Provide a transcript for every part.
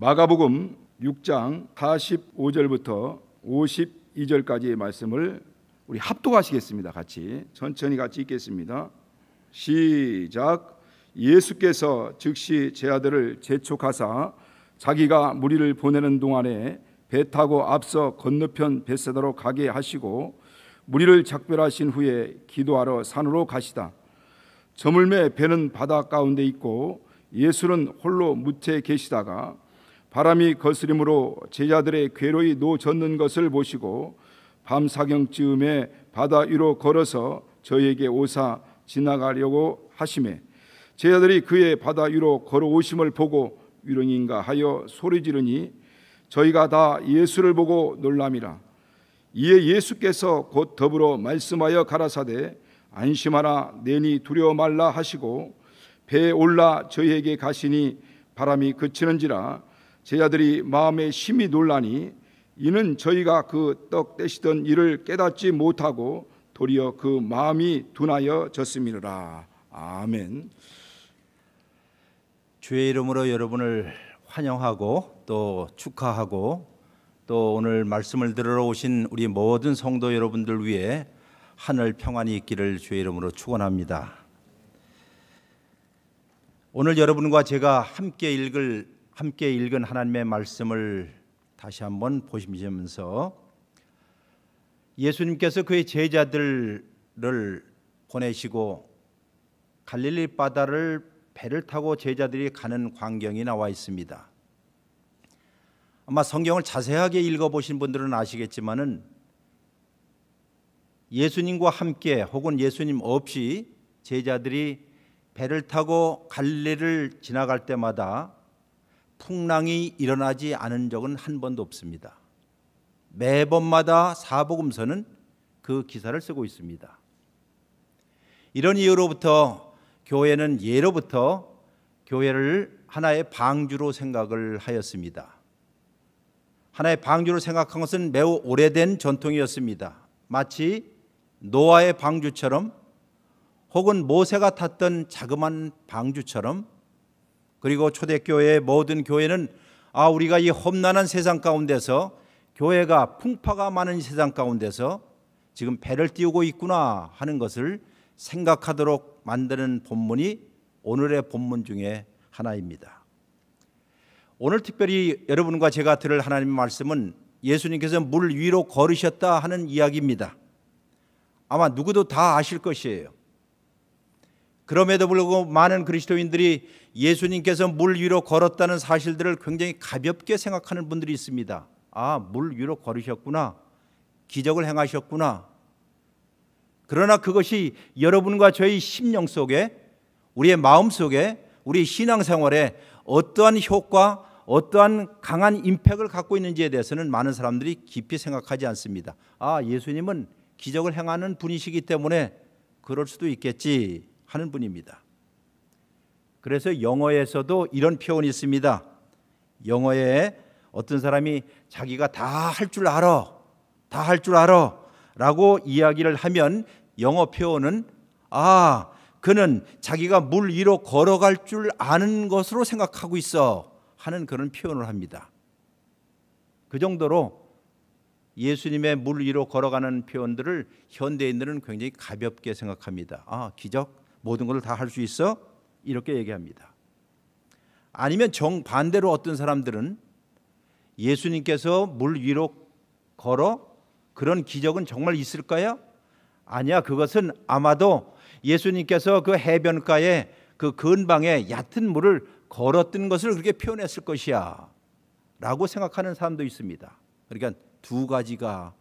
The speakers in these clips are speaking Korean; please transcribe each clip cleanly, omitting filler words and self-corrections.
마가복음 6장 45절부터 52절까지의 말씀을 우리 합독하시겠습니다. 같이 천천히 같이 읽겠습니다. 시작. 예수께서 즉시 제 아들을 재촉하사 자기가 무리를 보내는 동안에 배 타고 앞서 건너편 벳세다로 가게 하시고 무리를 작별하신 후에 기도하러 산으로 가시다. 저물매 배는 바다 가운데 있고 예수는 홀로 무태에 계시다가 바람이 거스림으로 제자들의 궤로에 놓젓는 것을 보시고 밤사경쯤에 바다 위로 걸어서 저에게 오사 지나가려고 하시매 제자들이 그의 바다 위로 걸어오심을 보고 위령인가 하여 소리 지르니 저희가 다 예수를 보고 놀람이라. 이에 예수께서 곧 더불어 말씀하여 가라사대 안심하라 내니 두려워 말라 하시고 배에 올라 저희에게 가시니 바람이 그치는지라 제자들이 마음에 심히 놀라니 이는 저희가 그 떡 떼시던 일을 깨닫지 못하고 도리어 그 마음이 둔하여 졌음이니라. 아멘. 주의 이름으로 여러분을 환영하고 또 축하하고 또 오늘 말씀을 들으러 오신 우리 모든 성도 여러분들 위해 하늘 평안이 있기를 주의 이름으로 축원합니다. 오늘 여러분과 제가 함께 읽은 하나님의 말씀을 다시 한번 보시면서 예수님께서 그의 제자들을 보내시고 갈릴리 바다를 배를 타고 제자들이 가는 광경이 나와 있습니다. 아마 성경을 자세하게 읽어보신 분들은 아시겠지만은 예수님과 함께 혹은 예수님 없이 제자들이 배를 타고 갈릴리를 지나갈 때마다 풍랑이 일어나지 않은 적은 한 번도 없습니다. 매번마다 사복음서는 그 기사를 쓰고 있습니다. 이런 이유로부터 교회는 예로부터 교회를 하나의 방주로 생각을 하였습니다. 하나의 방주로 생각한 것은 매우 오래된 전통이었습니다. 마치 노아의 방주처럼 혹은 모세가 탔던 자그마한 방주처럼 그리고 초대교회의 모든 교회는 우리가 이 험난한 세상 가운데서 교회가 풍파가 많은 세상 가운데서 지금 배를 띄우고 있구나 하는 것을 생각하도록 만드는 본문이 오늘의 본문 중에 하나입니다. 오늘 특별히 여러분과 제가 들을 하나님의 말씀은 예수님께서 물 위로 걸으셨다 하는 이야기입니다. 아마 누구도 다 아실 것이에요. 그럼에도 불구하고 많은 그리스도인들이 예수님께서 물 위로 걸었다는 사실들을 굉장히 가볍게 생각하는 분들이 있습니다. 물 위로 걸으셨구나. 기적을 행하셨구나. 그러나 그것이 여러분과 저희 심령 속에 우리의 마음 속에 우리 신앙생활에 어떠한 효과, 어떠한 강한 임팩을 갖고 있는지에 대해서는 많은 사람들이 깊이 생각하지 않습니다. 예수님은 기적을 행하는 분이시기 때문에 그럴 수도 있겠지 하는 분입니다. 그래서 영어에서도 이런 표현이 있습니다. 영어에 어떤 사람이 자기가 다 할 줄 알아 라고 이야기를 하면 영어 표현은 그는 자기가 물 위로 걸어갈 줄 아는 것으로 생각하고 있어 하는 그런 표현을 합니다. 그 정도로 예수님의 물 위로 걸어가는 표현들을 현대인들은 굉장히 가볍게 생각합니다. 기적? 모든 것을 다 할 수 있어? 이렇게 얘기합니다. 아니면 정반대로 어떤 사람들은 예수님께서 물 위로 걸어? 그런 기적은 정말 있을까요? 아니야, 그것은 아마도 예수님께서 그 해변가에 그 근방에 얕은 물을 걸었던 것을 그렇게 표현했을 것이야 라고 생각하는 사람도 있습니다. 그러니까 두 가지가,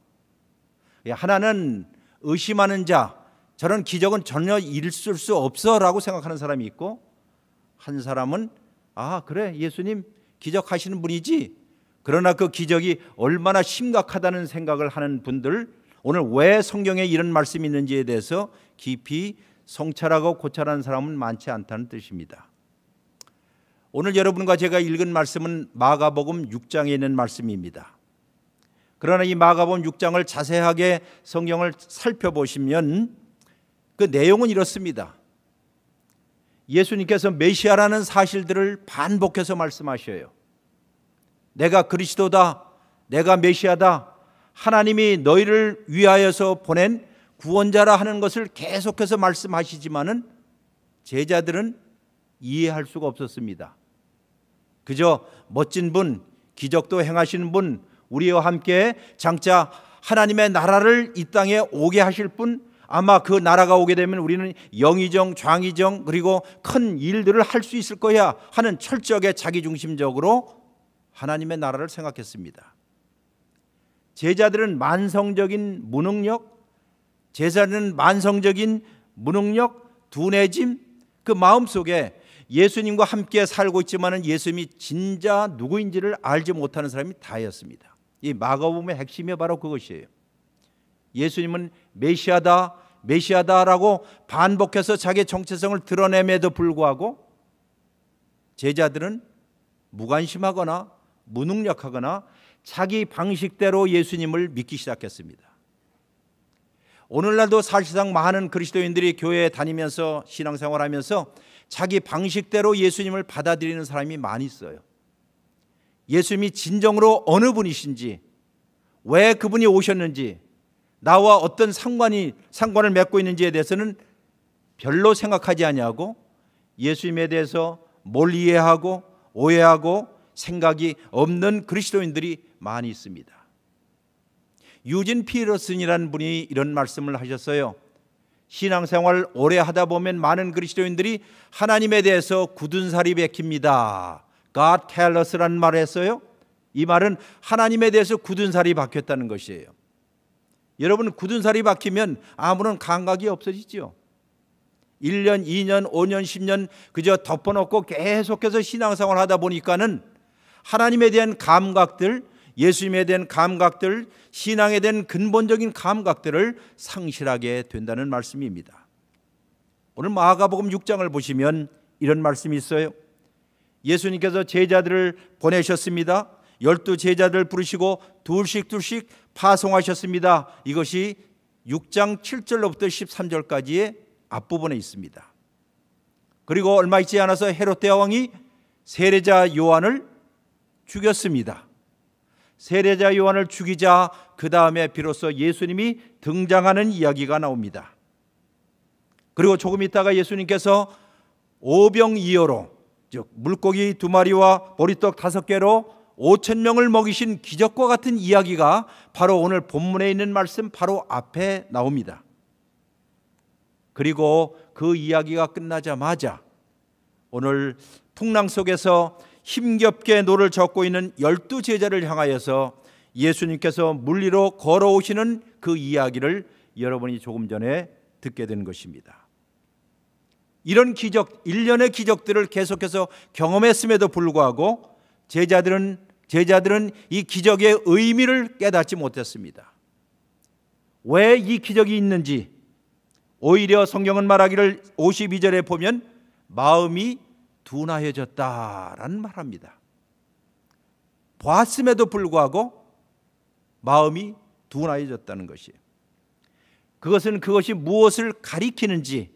하나는 의심하는 자, 저런 기적은 전혀 있을 수 없어 라고 생각하는 사람이 있고, 한 사람은 그래, 예수님 기적하시는 분이지, 그러나 그 기적이 얼마나 심각하다는 생각을 하는 분들, 오늘 왜 성경에 이런 말씀이 있는지에 대해서 깊이 성찰하고 고찰하는 사람은 많지 않다는 뜻입니다. 오늘 여러분과 제가 읽은 말씀은 마가복음 6장에 있는 말씀입니다. 그러나 이 마가복음 6장을 자세하게 성경을 살펴보시면 그 내용은 이렇습니다. 예수님께서 메시아라는 사실들을 반복해서 말씀하셔요. 내가 그리스도다, 내가 메시아다, 하나님이 너희를 위하여서 보낸 구원자라 하는 것을 계속해서 말씀하시지만은 제자들은 이해할 수가 없었습니다. 그저 멋진 분, 기적도 행하시는 분, 우리와 함께 장차 하나님의 나라를 이 땅에 오게 하실 분, 아마 그 나라가 오게 되면 우리는 영의정, 장의정, 그리고 큰 일들을 할 수 있을 거야 하는 철저하게 자기중심적으로 하나님의 나라를 생각했습니다. 제자들은 만성적인 무능력, 제자들은 만성적인 무능력, 둔해짐, 그 마음속에 예수님과 함께 살고 있지만은 예수님이 진짜 누구인지를 알지 못하는 사람이 다였습니다. 이 마가복음의 핵심이 바로 그것이에요. 예수님은 메시아다, 메시아다라고 반복해서 자기의 정체성을 드러냄에도 불구하고 제자들은 무관심하거나 무능력하거나 자기 방식대로 예수님을 믿기 시작했습니다. 오늘날도 사실상 많은 그리스도인들이 교회에 다니면서 신앙생활하면서 자기 방식대로 예수님을 받아들이는 사람이 많이 있어요. 예수님이 진정으로 어느 분이신지, 왜 그분이 오셨는지, 나와 어떤 상관을 맺고 있는지에 대해서는 별로 생각하지 아니하고 예수님에 대해서 뭘 이해하고 오해하고 생각이 없는 그리스도인들이 많이 있습니다. 유진 피터슨이라는 분이 이런 말씀을 하셨어요. 신앙생활 오래 하다 보면 많은 그리스도인들이 하나님에 대해서 굳은 살이 박힙니다. God callous라는 말을 했어요. 이 말은 하나님에 대해서 굳은 살이 박혔다는 것이에요. 여러분, 굳은 살이 박히면 아무런 감각이 없어지죠. 1년, 2년, 5년, 10년 그저 덮어놓고 계속해서 신앙생활 하다 보니까는 하나님에 대한 감각들, 예수님에 대한 감각들, 신앙에 대한 근본적인 감각들을 상실하게 된다는 말씀입니다. 오늘 마가복음 6장을 보시면 이런 말씀이 있어요. 예수님께서 제자들을 보내셨습니다. 12 제자들 부르시고 둘씩 파송하셨습니다. 이것이 6장 7절로부터 13절까지의 앞부분에 있습니다. 그리고 얼마 있지 않아서 헤롯 대왕이 세례자 요한을 죽였습니다. 세례자 요한을 죽이자 그 다음에 비로소 예수님이 등장하는 이야기가 나옵니다. 그리고 조금 있다가 예수님께서 오병이어로, 즉 물고기 2마리와 보리떡 5개로 5,000명을 먹이신 기적과 같은 이야기가 바로 오늘 본문에 있는 말씀 바로 앞에 나옵니다. 그리고 그 이야기가 끝나자마자 오늘 풍랑 속에서 힘겹게 노를 젓고 있는 12 제자를 향하여서 예수님께서 물 위로 걸어오시는 그 이야기를 여러분이 조금 전에 듣게 된 것입니다. 이런 기적, 일련의 기적들을 계속해서 경험했음에도 불구하고 제자들은 이 기적의 의미를 깨닫지 못했습니다. 왜 이 기적이 있는지 오히려 성경은 말하기를 52절에 보면 마음이 둔하여졌다라는 말합니다. 보았음에도 불구하고 마음이 둔하여졌다는 것이에요. 그것이 무엇을 가리키는지,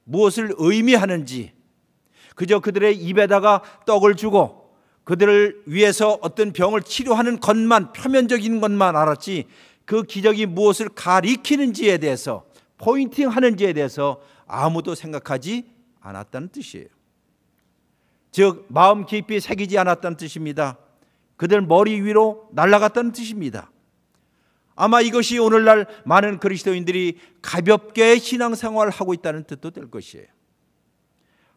무엇을 의미하는지, 그저 그들의 입에다가 떡을 주고 그들을 위해서 어떤 병을 치료하는 것만, 표면적인 것만 알았지 그 기적이 무엇을 가리키는지에 대해서, 포인팅하는지에 대해서 아무도 생각하지 않았다는 뜻이에요. 즉 마음 깊이 새기지 않았다는 뜻입니다. 그들 머리 위로 날아갔다는 뜻입니다. 아마 이것이 오늘날 많은 그리스도인들이 가볍게 신앙생활을 하고 있다는 뜻도 될 것이에요.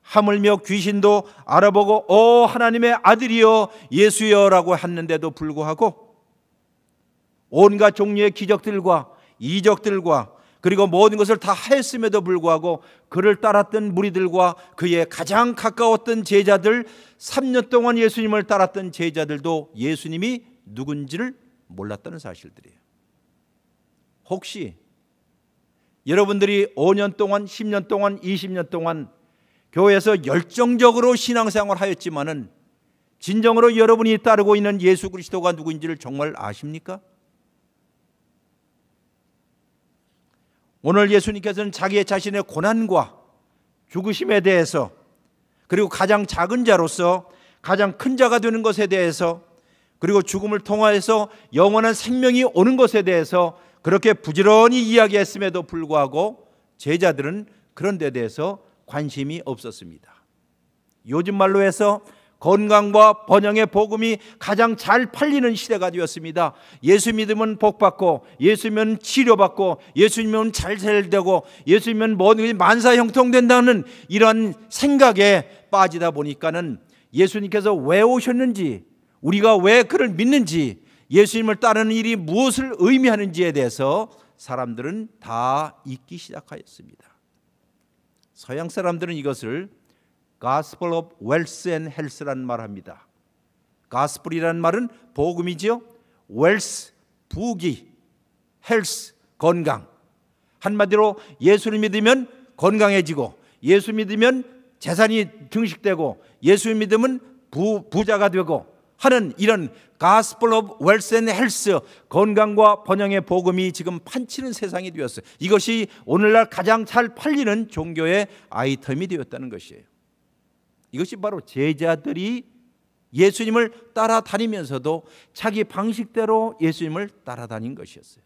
하물며 귀신도 알아보고 하나님의 아들이여 예수여 라고 했는데도 불구하고 온갖 종류의 기적들과 이적들과 그리고 모든 것을 다 했음에도 불구하고 그를 따랐던 무리들과 그의 가장 가까웠던 제자들, 3년 동안 예수님을 따랐던 제자들도 예수님이 누군지를 몰랐다는 사실들이에요. 혹시 여러분들이 5년 동안, 10년 동안, 20년 동안 교회에서 열정적으로 신앙생활을 하였지만은 진정으로 여러분이 따르고 있는 예수 그리스도가 누구인지를 정말 아십니까? 오늘 예수님께서는 자기의 자신의 고난과 죽으심에 대해서, 그리고 가장 작은 자로서 가장 큰 자가 되는 것에 대해서, 그리고 죽음을 통하여서 영원한 생명이 오는 것에 대해서 그렇게 부지런히 이야기했음에도 불구하고 제자들은 그런 데 대해서 관심이 없었습니다. 요즘 말로 해서 건강과 번영의 복음이 가장 잘 팔리는 시대가 되었습니다. 예수 믿으면 복받고, 예수 믿으면 치료받고, 예수 믿으면 잘 살되고, 예수 믿으면 모든 만사형통된다는 이런 생각에 빠지다 보니까는 예수님께서 왜 오셨는지, 우리가 왜 그를 믿는지, 예수님을 따르는 일이 무엇을 의미하는지에 대해서 사람들은 다 잊기 시작하였습니다. 서양 사람들은 이것을 Gospel of Wealth and Health라는 말을 합니다. Gospel이라는 말은 복음이죠. Wealth, 부귀, Health, 건강. 한마디로 예수를 믿으면 건강해지고, 예수 믿으면 재산이 증식되고, 예수 믿으면 부자가 되고 하는 이런 Gospel of Wealth and Health, 건강과 번영의 복음이 지금 판치는 세상이 되었어요. 이것이 오늘날 가장 잘 팔리는 종교의 아이템이 되었다는 것이에요. 이것이 바로 제자들이 예수님을 따라다니면서도 자기 방식대로 예수님을 따라다닌 것이었어요.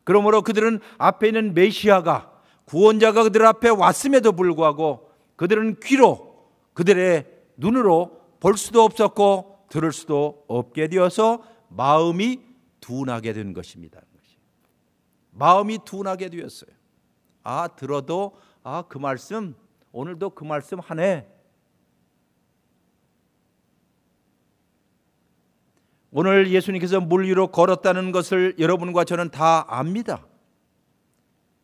그러므로 그들은 앞에 있는 메시아가, 구원자가 그들 앞에 왔음에도 불구하고 그들은 귀로, 그들의 눈으로 볼 수도 없었고 들을 수도 없게 되어서 마음이 둔하게 된 것입니다. 마음이 둔하게 되었어요. 들어도 그 말씀, 오늘도 그 말씀 하네. 오늘 예수님께서 물 위로 걸었다는 것을 여러분과 저는 다 압니다.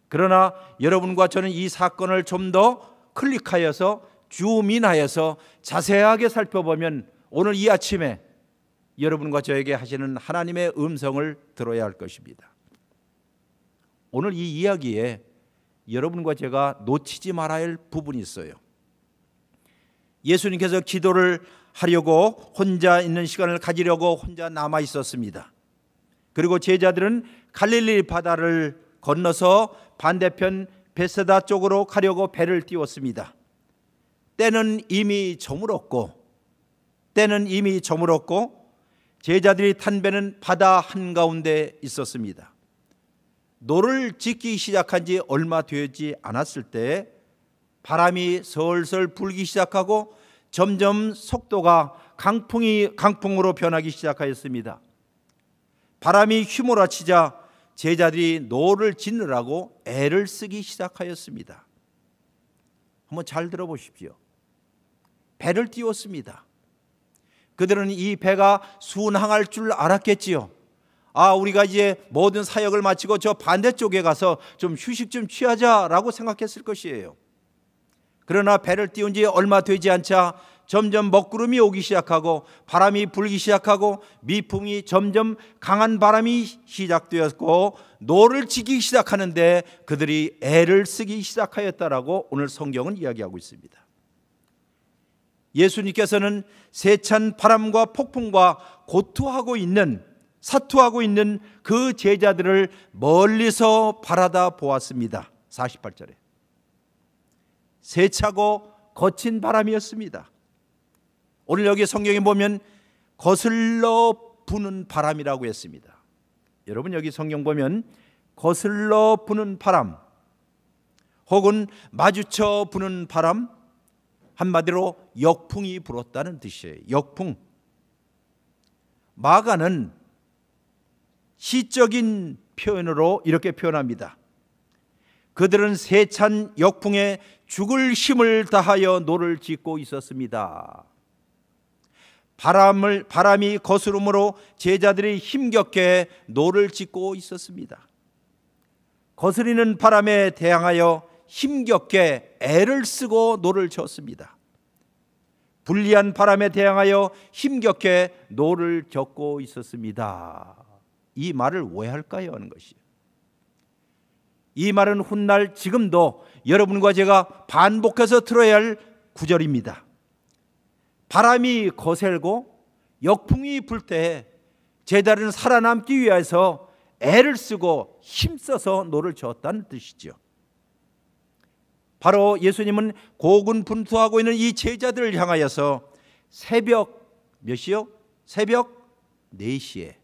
그러나 여러분과 저는 이 사건을 좀 더 클릭하여서 줌인하여서 자세하게 살펴보면 오늘 이 아침에 여러분과 저에게 하시는 하나님의 음성을 들어야 할 것입니다. 오늘 이 이야기에 여러분과 제가 놓치지 말아야 할 부분이 있어요. 예수님께서 기도를 하려고 혼자 있는 시간을 가지려고 혼자 남아 있었습니다. 그리고 제자들은 갈릴리 바다를 건너서 반대편 베세다 쪽으로 가려고 배를 띄웠습니다. 때는 이미 저물었고 제자들이 탄 배는 바다 한가운데 있었습니다. 노를 짓기 시작한 지 얼마 되지 않았을 때 바람이 설설 불기 시작하고 점점 속도가 강풍으로 변하기 시작하였습니다. 바람이 휘몰아치자 제자들이 노를 짓느라고 애를 쓰기 시작하였습니다. 한번 잘 들어보십시오. 배를 띄웠습니다. 그들은 이 배가 순항할 줄 알았겠지요. 우리가 이제 모든 사역을 마치고 저 반대쪽에 가서 좀 휴식 좀 취하자라고 생각했을 것이에요. 그러나 배를 띄운 지 얼마 되지 않자 점점 먹구름이 오기 시작하고 바람이 불기 시작하고 미풍이 점점 강한 바람이 시작되었고 노를 지기 시작하는데 그들이 애를 쓰기 시작하였다라고 오늘 성경은 이야기하고 있습니다. 예수님께서는 세찬 바람과 폭풍과 사투하고 있는 그 제자들을 멀리서 바라다 보았습니다. 48절에 세차고 거친 바람이었습니다. 오늘 여기 성경에 보면 거슬러 부는 바람이라고 했습니다. 여러분 여기 성경 보면 거슬러 부는 바람 혹은 마주쳐 부는 바람, 한마디로 역풍이 불었다는 뜻이에요. 역풍. 마가는 시적인 표현으로 이렇게 표현합니다. 그들은 세찬 역풍에 죽을 힘을 다하여 노를 짓고 있었습니다. 바람이 거스름으로 제자들이 힘겹게 노를 짓고 있었습니다. 거스리는 바람에 대항하여 힘겹게 애를 쓰고 노를 졌습니다. 불리한 바람에 대항하여 힘겹게 노를 젓고 있었습니다. 이 말을 왜 할까요? 하는 것이에요. 이 말은 훗날 지금도 여러분과 제가 반복해서 들어야 할 구절입니다. 바람이 거셀고 역풍이 불 때 제자들은 살아남기 위해서 애를 쓰고 힘써서 노를 저었다는 뜻이죠. 바로 예수님은 고군분투하고 있는 이 제자들을 향하여서 새벽 몇 시요? 새벽 4시에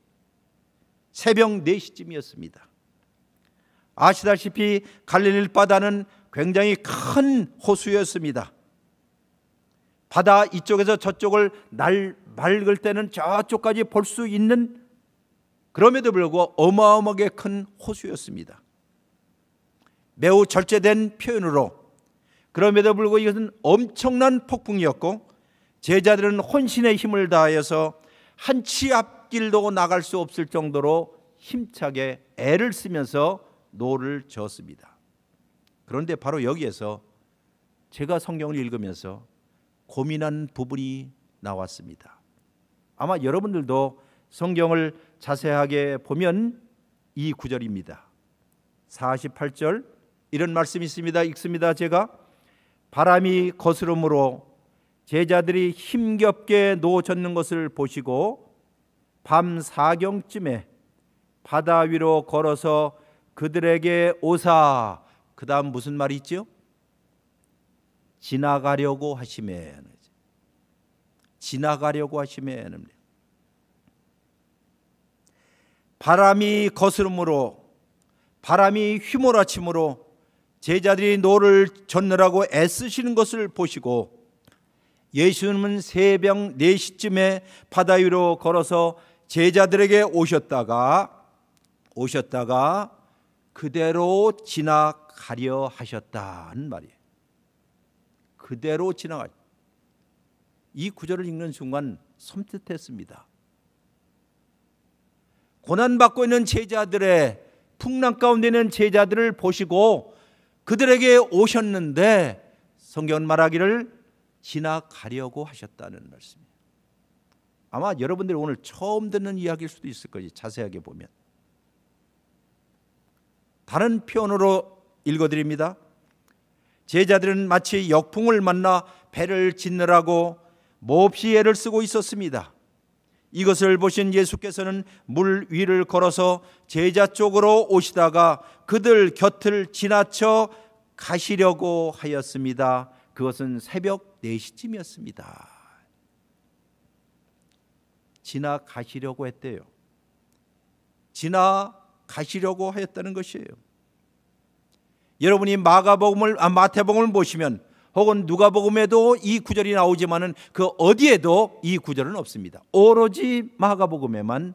새벽 4시쯤이었습니다. 아시다시피 갈릴리 바다는 굉장히 큰 호수였습니다. 바다 이쪽에서 저쪽을 맑을 때는 저쪽까지 볼 수 있는, 그럼에도 불구하고 어마어마하게 큰 호수였습니다. 매우 절제된 표현으로, 그럼에도 불구하고 이것은 엄청난 폭풍이었고 제자들은 혼신의 힘을 다하여서 한 치 앞길도 나갈 수 없을 정도로 힘차게 애를 쓰면서 노를 저었습니다. 그런데 바로 여기에서 제가 성경을 읽으면서 고민한 부분이 나왔습니다. 아마 여러분들도 성경을 자세하게 보면 이 구절입니다. 48절 이런 말씀이 있습니다. 읽습니다. 제가 바람이 거스름으로 제자들이 힘겹게 노 젓는 것을 보시고 밤 4경쯤에 바다 위로 걸어서 그들에게 오사, 그 다음 무슨 말이 있죠? 지나가려고 하시매. 지나가려고 하시매. 바람이 거스름으로, 바람이 휘몰아침으로 제자들이 노를 젓느라고 애쓰시는 것을 보시고 예수님은 새벽 4시쯤에 바다 위로 걸어서 제자들에게 오셨다가 그대로 지나가려 하셨다는 말이에요. 그대로 지나가. 이 구절을 읽는 순간 섬찟했습니다. 고난받고 있는 제자들의, 풍랑 가운데 있는 제자들을 보시고 그들에게 오셨는데 성경은 말하기를 지나가려고 하셨다는 말씀이에요. 아마 여러분들이 오늘 처음 듣는 이야기일 수도 있을 거지, 자세하게 보면. 다른 표현으로 읽어드립니다. 제자들은 마치 역풍을 만나 배를 짓느라고 몹시 애를 쓰고 있었습니다. 이것을 보신 예수께서는 물 위를 걸어서 제자 쪽으로 오시다가 그들 곁을 지나쳐 가시려고 하였습니다. 그것은 새벽 4시쯤이었습니다. 지나가시려고 했대요. 지나가시려고 하였다는 것이에요. 여러분이 마태복음을 보시면 혹은 누가복음에도 이 구절이 나오지만은 그 어디에도 이 구절은 없습니다. 오로지 마가복음에만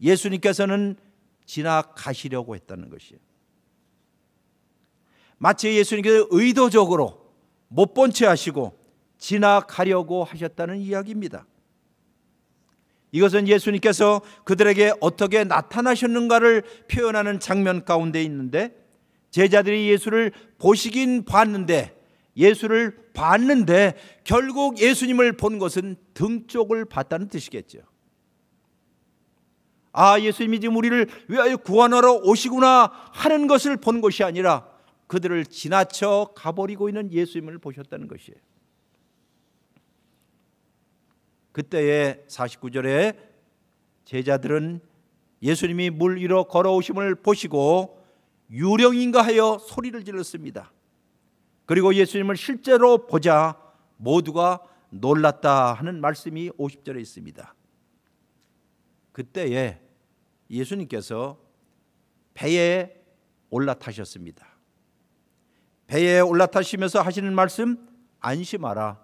예수님께서는 지나가시려고 했다는 것이에요. 마치 예수님께서 의도적으로 못 본 채 하시고 지나가려고 하셨다는 이야기입니다. 이것은 예수님께서 그들에게 어떻게 나타나셨는가를 표현하는 장면 가운데 있는데, 제자들이 예수를 보시긴 봤는데, 예수를 봤는데 결국 예수님을 본 것은 등 쪽을 봤다는 뜻이겠죠. 아, 예수님이 지금 우리를 위하여 구원하러 오시구나 하는 것을 본 것이 아니라 그들을 지나쳐 가버리고 있는 예수님을 보셨다는 것이에요. 그때의 49절에 제자들은 예수님이 물 위로 걸어오심을 보시고 유령인가 하여 소리를 질렀습니다. 그리고 예수님을 실제로 보자 모두가 놀랐다 하는 말씀이 50절에 있습니다. 그때에 예수님께서 배에 올라타셨습니다. 배에 올라타시면서 하시는 말씀, 안심하라,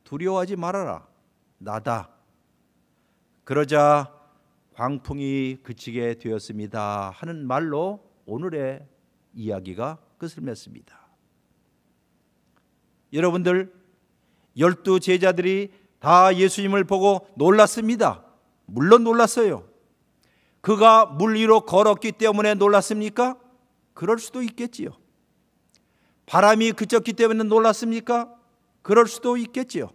두려워하지 말아라, 나다. 그러자 광풍이 그치게 되었습니다 하는 말로 오늘의 이야기가 끝을 맺습니다. 여러분들, 12 제자들이 다 예수님을 보고 놀랐습니다. 물론 놀랐어요. 그가 물 위로 걸었기 때문에 놀랐습니까? 그럴 수도 있겠지요. 바람이 그쳤기 때문에 놀랐습니까? 그럴 수도 있겠지요.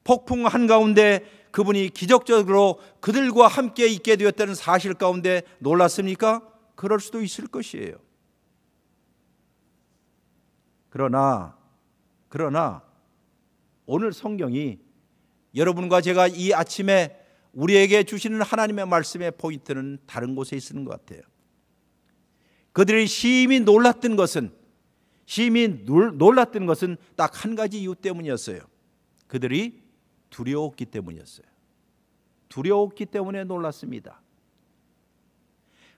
폭풍 한가운데 그분이 기적적으로 그들과 함께 있게 되었다는 사실 가운데 놀랐습니까? 그럴 수도 있을 것이에요. 그러나 오늘 성경이 여러분과 제가 이 아침에 우리에게 주시는 하나님의 말씀의 포인트는 다른 곳에 있는 것 같아요. 그들이 심히 놀랐던 것은 딱 한 가지 이유 때문이었어요. 그들이 두려웠기 때문이었어요. 두려웠기 때문에 놀랐습니다.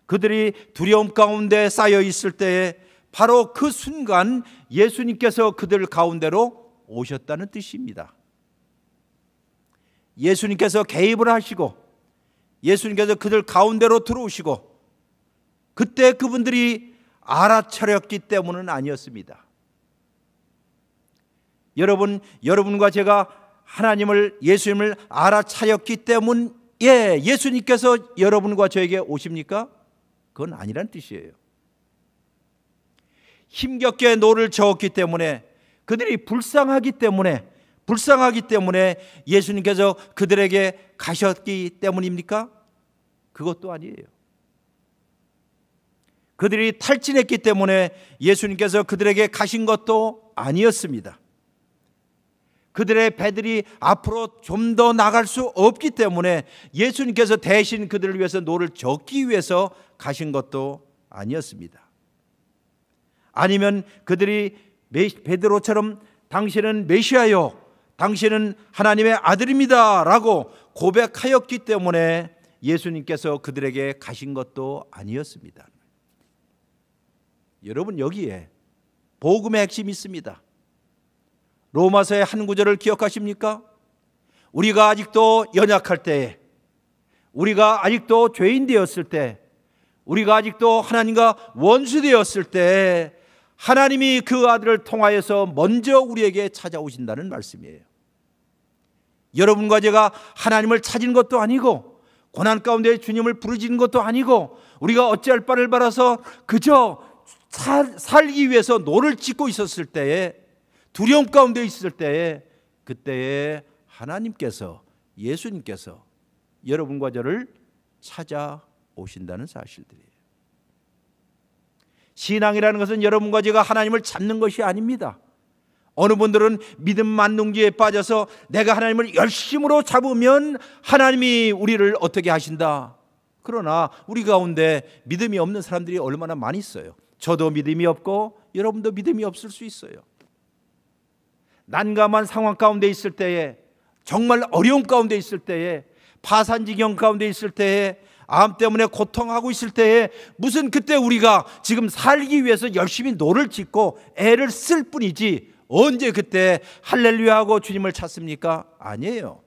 그들이 두려움 가운데 쌓여 있을 때에 바로 그 순간 예수님께서 그들 가운데로 오셨다는 뜻입니다. 예수님께서 개입을 하시고 예수님께서 그들 가운데로 들어오시고 그때 그분들이 알아차렸기 때문은 아니었습니다. 여러분과 제가 하나님을, 예수님을 알아차렸기 때문에 예수님께서 여러분과 저에게 오십니까? 그건 아니란 뜻이에요. 힘겹게 노를 저었기 때문에, 그들이 불쌍하기 때문에 예수님께서 그들에게 가셨기 때문입니까? 그것도 아니에요. 그들이 탈진했기 때문에 예수님께서 그들에게 가신 것도 아니었습니다. 그들의 배들이 앞으로 좀 더 나갈 수 없기 때문에 예수님께서 대신 그들을 위해서 노를 젓기 위해서 가신 것도 아니었습니다. 아니면 그들이 베드로처럼 당신은 메시아요, 당신은 하나님의 아들입니다 라고 고백하였기 때문에 예수님께서 그들에게 가신 것도 아니었습니다. 여러분, 여기에 복음의 핵심이 있습니다. 로마서의 한 구절을 기억하십니까? 우리가 아직도 연약할 때에, 우리가 아직도 죄인 되었을 때, 우리가 아직도 하나님과 원수 되었을 때 하나님이 그 아들을 통하여서 먼저 우리에게 찾아오신다는 말씀이에요. 여러분과 제가 하나님을 찾은 것도 아니고 고난 가운데 주님을 부르짖는 것도 아니고 우리가 어찌할 바를 바라서 그저 살기 위해서 노를 짓고 있었을 때에, 두려움 가운데 있을 때에, 그때에 하나님께서, 예수님께서 여러분과 저를 찾아오신다는 사실들이에요. 신앙이라는 것은 여러분과 제가 하나님을 찾는 것이 아닙니다. 어느 분들은 믿음 만능주의에 빠져서 내가 하나님을 열심으로 잡으면 하나님이 우리를 어떻게 하신다. 그러나 우리 가운데 믿음이 없는 사람들이 얼마나 많이 있어요. 저도 믿음이 없고 여러분도 믿음이 없을 수 있어요. 난감한 상황 가운데 있을 때에, 정말 어려움 가운데 있을 때에, 파산지경 가운데 있을 때에, 암 때문에 고통하고 있을 때에 무슨 그때 우리가 지금 살기 위해서 열심히 노를 짓고 애를 쓸 뿐이지 언제 그때 할렐루야하고 주님을 찾습니까? 아니에요.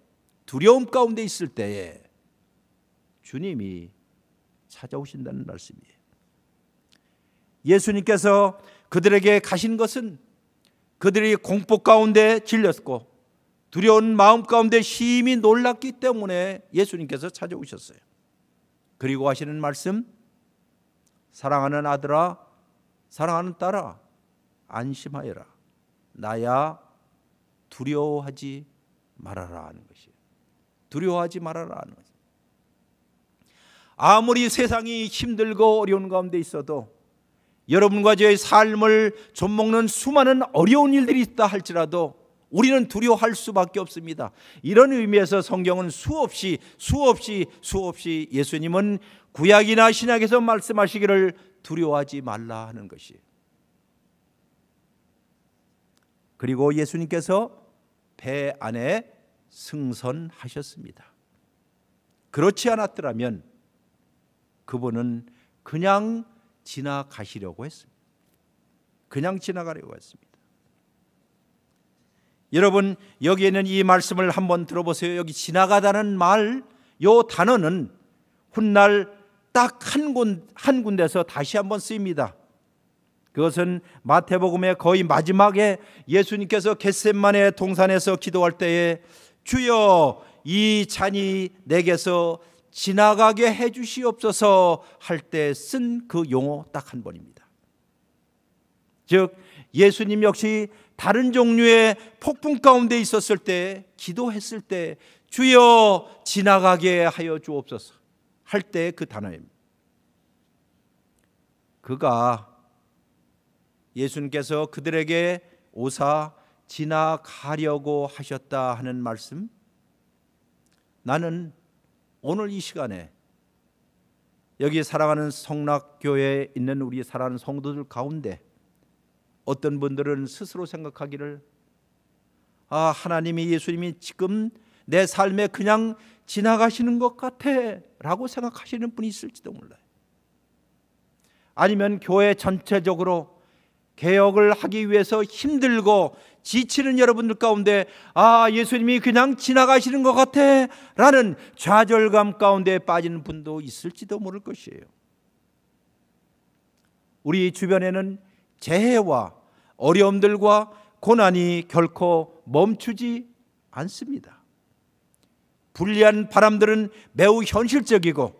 두려움 가운데 있을 때에 주님이 찾아오신다는 말씀이에요. 예수님께서 그들에게 가신 것은 그들이 공포 가운데 질렸고 두려운 마음 가운데 심히 놀랐기 때문에 예수님께서 찾아오셨어요. 그리고 하시는 말씀, 사랑하는 아들아, 사랑하는 딸아, 안심하여라. 나야, 두려워하지 말아라 하는 것이에요. 두려워하지 말아라 하는 것이에요. 아무리 세상이 힘들고 어려운 가운데 있어도, 여러분과 저의 삶을 좀먹는 수많은 어려운 일들이 있다 할지라도 우리는 두려워할 수밖에 없습니다. 이런 의미에서 성경은 수없이 예수님은 구약이나 신약에서 말씀하시기를 두려워하지 말라 하는 것이에요. 그리고 예수님께서 배 안에 승선하셨습니다. 그렇지 않았더라면 그분은 그냥 지나가시려고 했습니다. 그냥 지나가려고 했습니다. 여러분, 여기에는 이 말씀을 한번 들어보세요. 여기 지나가다는 말, 요 단어는 훗날 딱 한 군데서 다시 한번 쓰입니다. 그것은 마태복음의 거의 마지막에 예수님께서 겟세마네 동산에서 기도할 때에 주여 이 잔이 내게서 지나가게 해 주시옵소서 할 때 쓴 그 용어 딱 한 번입니다. 즉 예수님 역시 다른 종류의 폭풍 가운데 있었을 때, 기도했을 때 주여 지나가게 하여 주옵소서 할 때 그 단어입니다. 그가, 예수님께서 그들에게 오사 지나가려고 하셨다 하는 말씀, 나는 오늘 이 시간에 여기 사랑하는 성락교회에 있는 우리 사랑하는 성도들 가운데 어떤 분들은 스스로 생각하기를, 하나님이, 예수님이 지금 내 삶에 그냥 지나가시는 것 같아 라고 생각하시는 분이 있을지도 몰라요. 아니면 교회 전체적으로 개혁을 하기 위해서 힘들고 지치는 여러분들 가운데 예수님이 그냥 지나가시는 것 같아 라는 좌절감 가운데 빠지는 분도 있을지도 모를 것이에요. 우리 주변에는 재해와 어려움들과 고난이 결코 멈추지 않습니다. 불리한 바람들은 매우 현실적이고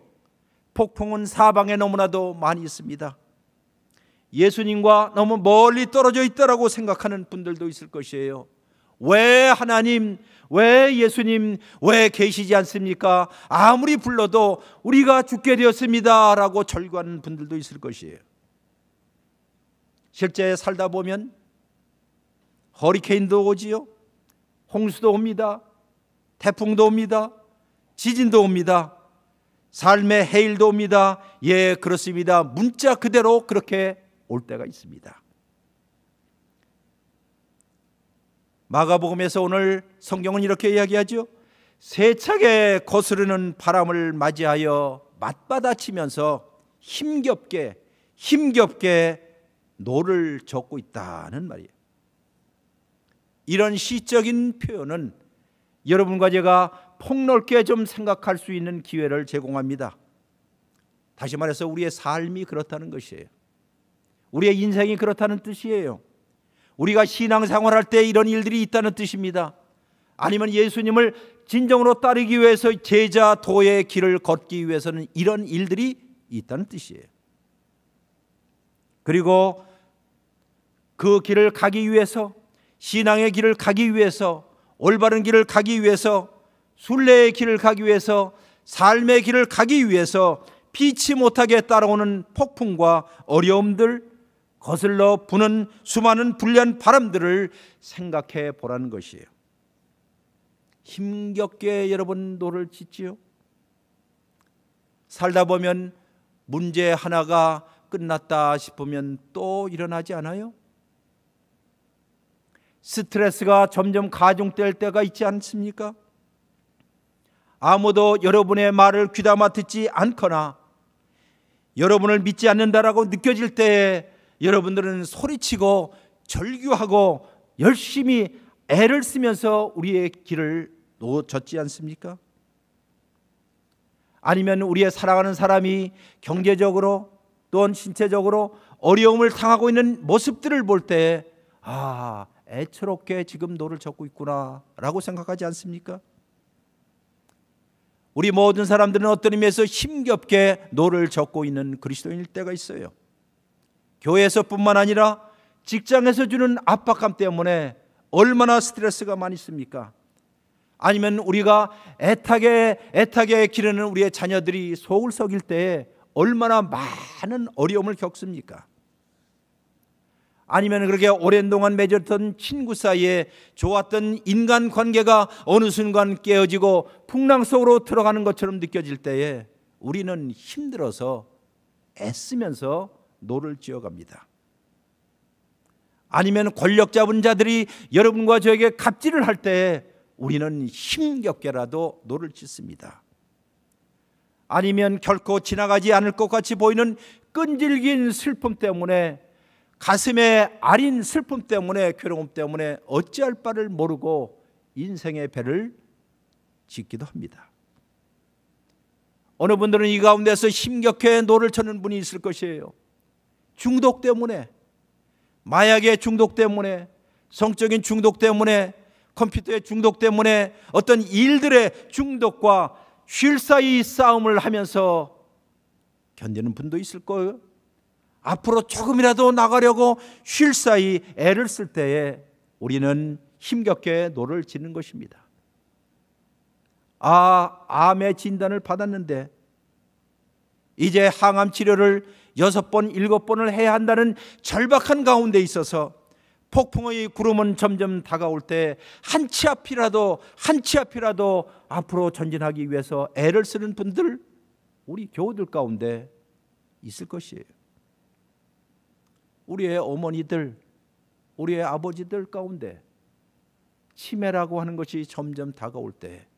폭풍은 사방에 너무나도 많이 있습니다. 예수님과 너무 멀리 떨어져 있다라고 생각하는 분들도 있을 것이에요. 왜 하나님, 왜 예수님, 왜 계시지 않습니까? 아무리 불러도 우리가 죽게 되었습니다 라고 절규하는 분들도 있을 것이에요. 실제 살다 보면 허리케인도 오지요, 홍수도 옵니다, 태풍도 옵니다, 지진도 옵니다, 삶의 해일도 옵니다. 예, 그렇습니다. 문자 그대로 그렇게 올 때가 있습니다. 마가복음에서 오늘 성경은 이렇게 이야기하죠. 세차게 거스르는 바람을 맞이하여 맞받아치면서 힘겹게 노를 젓고 있다는 말이에요. 이런 시적인 표현은 여러분과 제가 폭넓게 좀 생각할 수 있는 기회를 제공합니다. 다시 말해서 우리의 삶이 그렇다는 것이에요. 우리의 인생이 그렇다는 뜻이에요. 우리가 신앙생활할 때 이런 일들이 있다는 뜻입니다. 아니면 예수님을 진정으로 따르기 위해서 제자 도의 길을 걷기 위해서는 이런 일들이 있다는 뜻이에요. 그리고 그 길을 가기 위해서, 신앙의 길을 가기 위해서, 올바른 길을 가기 위해서, 순례의 길을 가기 위해서, 삶의 길을 가기 위해서 피치 못하게 따라오는 폭풍과 어려움들, 거슬러 부는 수많은 불리한 바람들을 생각해 보라는 것이에요. 힘겹게 여러분 노를 짓지요. 살다 보면 문제 하나가 끝났다 싶으면 또 일어나지 않아요? 스트레스가 점점 가중될 때가 있지 않습니까? 아무도 여러분의 말을 귀담아 듣지 않거나 여러분을 믿지 않는다라고 느껴질 때에 여러분들은 소리치고 절규하고 열심히 애를 쓰면서 우리의 길을 젓지 않습니까? 아니면 우리의 사랑하는 사람이 경제적으로 또는 신체적으로 어려움을 당하고 있는 모습들을 볼 때 애처롭게 지금 노를 젓고 있구나 라고 생각하지 않습니까? 우리 모든 사람들은 어떤 의미에서 힘겹게 노를 젓고 있는 그리스도인일 때가 있어요. 교회에서뿐만 아니라 직장에서 주는 압박감 때문에 얼마나 스트레스가 많이 있습니까? 아니면 우리가 애타게 기르는 우리의 자녀들이 속을 썩일 때에 얼마나 많은 어려움을 겪습니까? 아니면 그렇게 오랜 동안 맺었던 친구 사이에 좋았던 인간관계가 어느 순간 깨어지고 풍랑 속으로 들어가는 것처럼 느껴질 때에 우리는 힘들어서 애쓰면서 노를 지어갑니다. 아니면 권력 잡은 자들이 여러분과 저에게 갑질을 할 때 우리는 힘겹게라도 노를 짓습니다. 아니면 결코 지나가지 않을 것 같이 보이는 끈질긴 슬픔 때문에, 가슴에 아린 슬픔 때문에, 괴로움 때문에 어찌할 바를 모르고 인생의 배를 짓기도 합니다. 어느 분들은 이 가운데서 힘겹게 노를 젓는 분이 있을 것이에요. 중독 때문에, 마약의 중독 때문에, 성적인 중독 때문에, 컴퓨터의 중독 때문에, 어떤 일들의 중독과 쉴 사이 싸움을 하면서 견디는 분도 있을 거예요. 앞으로 조금이라도 나가려고 쉴 사이 애를 쓸 때에 우리는 힘겹게 노를 짓는 것입니다. 암의 진단을 받았는데 이제 항암 치료를 6번, 7번을 해야 한다는 절박한 가운데 있어서 폭풍의 구름은 점점 다가올 때 한 치 앞이라도 앞으로 전진하기 위해서 애를 쓰는 분들, 우리 교우들 가운데 있을 것이에요. 우리의 어머니들, 우리의 아버지들 가운데 치매라고 하는 것이 점점 다가올 때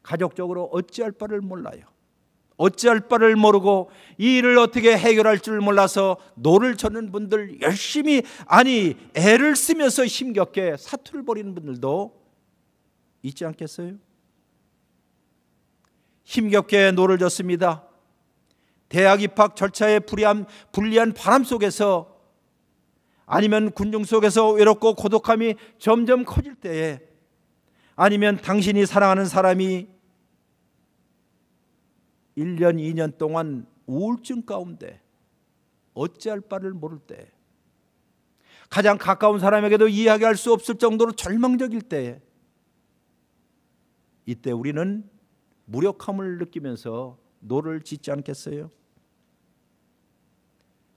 가족적으로 어찌할 바를 몰라요. 어찌할 바를 모르고 이 일을 어떻게 해결할 줄 몰라서 노를 젓는 분들, 열심히 애를 쓰면서 힘겹게 사투를 벌이는 분들도 있지 않겠어요? 힘겹게 노를 젓습니다. 대학 입학 절차에 불리한 바람 속에서, 아니면 군중 속에서 외롭고 고독함이 점점 커질 때에, 아니면 당신이 사랑하는 사람이 1년, 2년 동안 우울증 가운데 어찌할 바를 모를 때, 가장 가까운 사람에게도 이야기할 수 없을 정도로 절망적일 때에, 이때 우리는 무력함을 느끼면서 노를 짓지 않겠어요?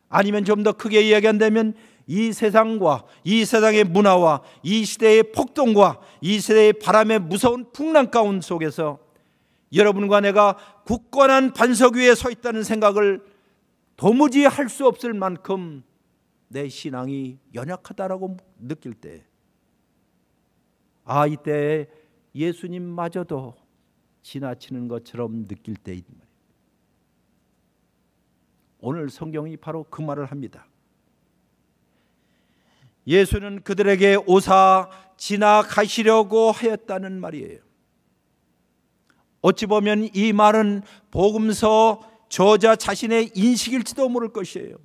아니면 좀 더 크게 이야기한다면 이 세상과 이 세상의 문화와 이 시대의 폭동과 이 세대의 바람의 무서운 풍랑 가운데 속에서 여러분과 내가 굳건한 반석 위에 서 있다는 생각을 도무지 할 수 없을 만큼 내 신앙이 연약하다라고 느낄 때, 이때 예수님마저도 지나치는 것처럼 느낄 때인 말이에요. 오늘 성경이 바로 그 말을 합니다. 예수는 그들에게 오사 지나가시려고 하였다는 말이에요. 어찌 보면 이 말은 복음서 저자 자신의 인식일지도 모를 것이에요.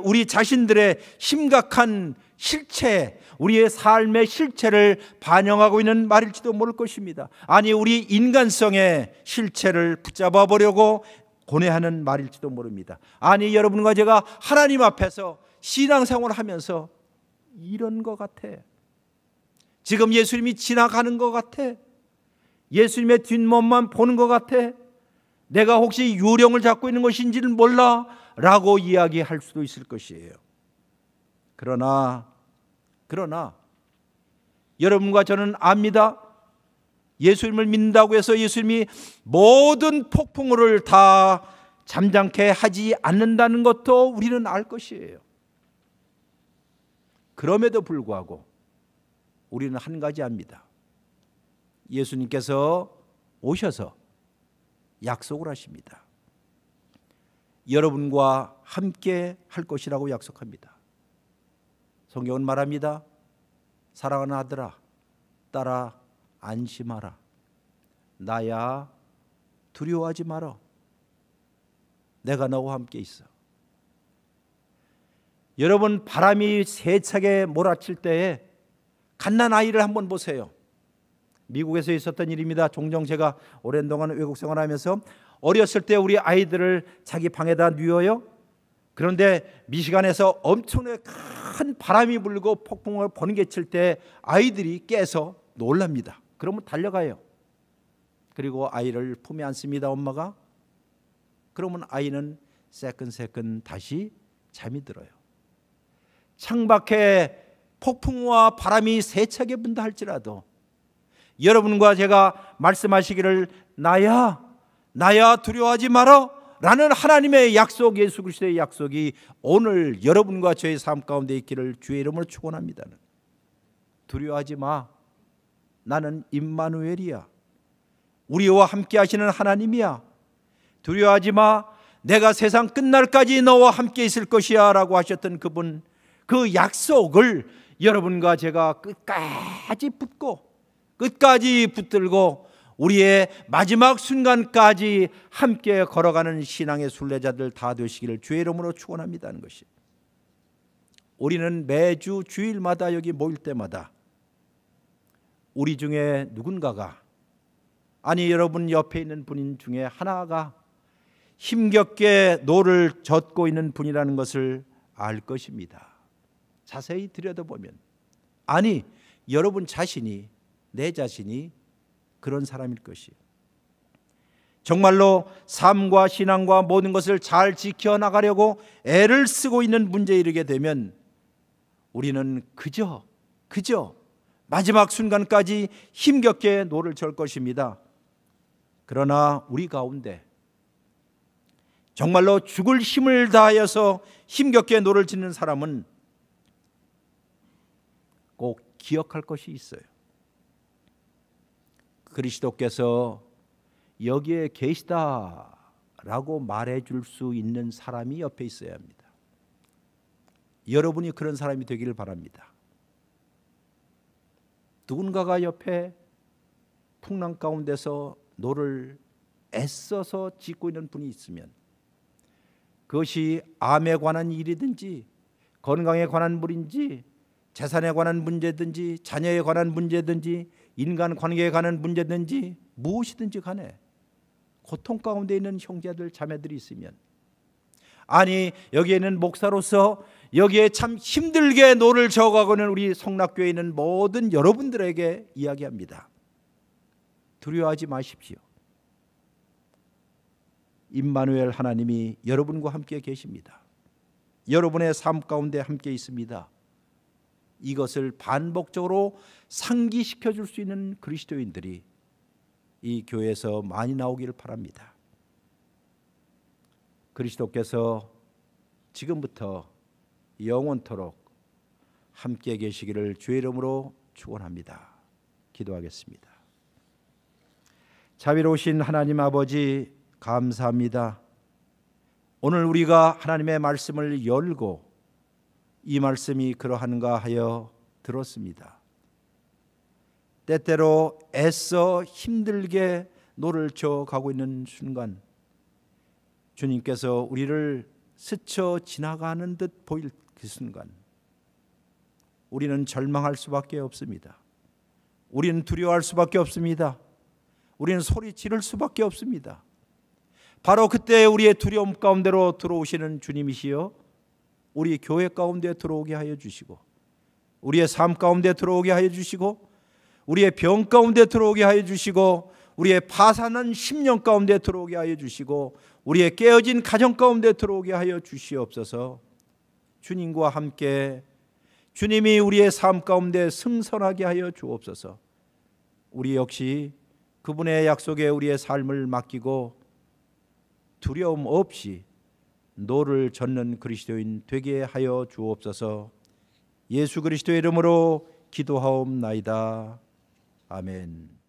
우리 자신들의 심각한 실체, 우리의 삶의 실체를 반영하고 있는 말일지도 모를 것입니다. 우리 인간성의 실체를 붙잡아 보려고 고뇌하는 말일지도 모릅니다. 여러분과 제가 하나님 앞에서 신앙생활을 하면서 이런 것 같아. 지금 예수님이 지나가는 것 같아. 예수님의 뒷몸만 보는 것 같아. 내가 혹시 유령을 잡고 있는 것인지는 몰라 라고 이야기할 수도 있을 것이에요. 그러나 여러분과 저는 압니다. 예수님을 믿는다고 해서 예수님이 모든 폭풍우를 다 잠잠케 하지 않는다는 것도 우리는 알 것이에요. 그럼에도 불구하고 우리는 한 가지 압니다. 예수님께서 오셔서 약속을 하십니다. 여러분과 함께 할 것이라고 약속합니다. 성경은 말합니다. 사랑하는 아들아, 딸아, 안심하라. 나야, 두려워하지 마라. 내가 너와 함께 있어. 여러분, 바람이 세차게 몰아칠 때에 갓난 아이를 한번 보세요. 미국에서 있었던 일입니다. 종종 제가 오랜 동안 외국 생활하면서 어렸을 때 우리 아이들을 자기 방에다 뉘어요. 그런데 미시간에서 엄청나게 큰 바람이 불고 폭풍을 번개칠 때 아이들이 깨서 놀랍니다. 그러면 달려가요. 그리고 아이를 품에 안습니다. 엄마가. 그러면 아이는 새끈새끈 다시 잠이 들어요. 창밖에 폭풍과 바람이 세차게 분다 할지라도 여러분과 제가 말씀하시기를 나야 두려워하지 마라 라는 하나님의 약속, 예수 그리스도의 약속이 오늘 여러분과 저의 삶 가운데 있기를 주의 이름으로 축원합니다. 두려워하지 마. 나는 임마누엘이야. 우리와 함께 하시는 하나님이야. 두려워하지 마. 내가 세상 끝날까지 너와 함께 있을 것이야 라고 하셨던 그분, 그 약속을 여러분과 제가 끝까지 붙들고 우리의 마지막 순간까지 함께 걸어가는 신앙의 순례자들 다 되시기를 주의 이름으로 축원합니다는 것이. 우리는 매주 주일마다 여기 모일 때마다 우리 중에 누군가가, 여러분 옆에 있는 분 중에 하나가 힘겹게 노를 젓고 있는 분이라는 것을 알 것입니다. 자세히 들여다보면 여러분 자신이, 내 자신이 그런 사람일 것이에요. 정말로 삶과 신앙과 모든 것을 잘 지켜나가려고 애를 쓰고 있는 문제에 이르게 되면 우리는 그저 마지막 순간까지 힘겹게 노를 절 것입니다. 그러나 우리 가운데 정말로 죽을 힘을 다하여서 힘겹게 노를 짓는 사람은 꼭 기억할 것이 있어요. 그리스도께서 여기에 계시다라고 말해줄 수 있는 사람이 옆에 있어야 합니다. 여러분이 그런 사람이 되기를 바랍니다. 누군가가 옆에 풍랑 가운데서 노를 애써서 짓고 있는 분이 있으면, 그것이 암에 관한 일이든지 건강에 관한 물인지 재산에 관한 문제든지 자녀에 관한 문제든지 인간 관계에 관한 문제든지 무엇이든지 간에 고통 가운데 있는 형제들 자매들이 있으면, 아니 여기에는 목사로서 여기에 참 힘들게 노를 저어가고 있는 우리 성락교회에 있는 모든 여러분들에게 이야기합니다. 두려워하지 마십시오. 임마누엘 하나님이 여러분과 함께 계십니다. 여러분의 삶 가운데 함께 있습니다. 이것을 반복적으로 상기시켜 줄 수 있는 그리스도인들이 이 교회에서 많이 나오기를 바랍니다. 그리스도께서 지금부터 영원토록 함께 계시기를 주의 이름으로 축원합니다. 기도하겠습니다. 자비로우신 하나님 아버지, 감사합니다. 오늘 우리가 하나님의 말씀을 열고 이 말씀이 그러한가 하여 들었습니다. 때때로 애써 힘들게 노를 저어가고 있는 순간 주님께서 우리를 스쳐 지나가는 듯 보일 그 순간 우리는 절망할 수밖에 없습니다. 우리는 두려워할 수밖에 없습니다. 우리는 소리 지를 수밖에 없습니다. 바로 그때 우리의 두려움 가운데로 들어오시는 주님이시여, 우리 교회 가운데 들어오게 하여 주시고, 우리의 삶 가운데 들어오게 하여 주시고, 우리의 병 가운데 들어오게 하여 주시고, 우리의 파산한 심령 가운데 들어오게 하여 주시고, 우리의 깨어진 가정 가운데 들어오게 하여 주시옵소서. 주님과 함께 주님이 우리의 삶 가운데 승선하게 하여 주옵소서. 우리 역시 그분의 약속에 우리의 삶을 맡기고 두려움 없이 노를 젓는 그리스도인 되게 하여 주옵소서. 예수 그리스도의 이름으로 기도하옵나이다. 아멘.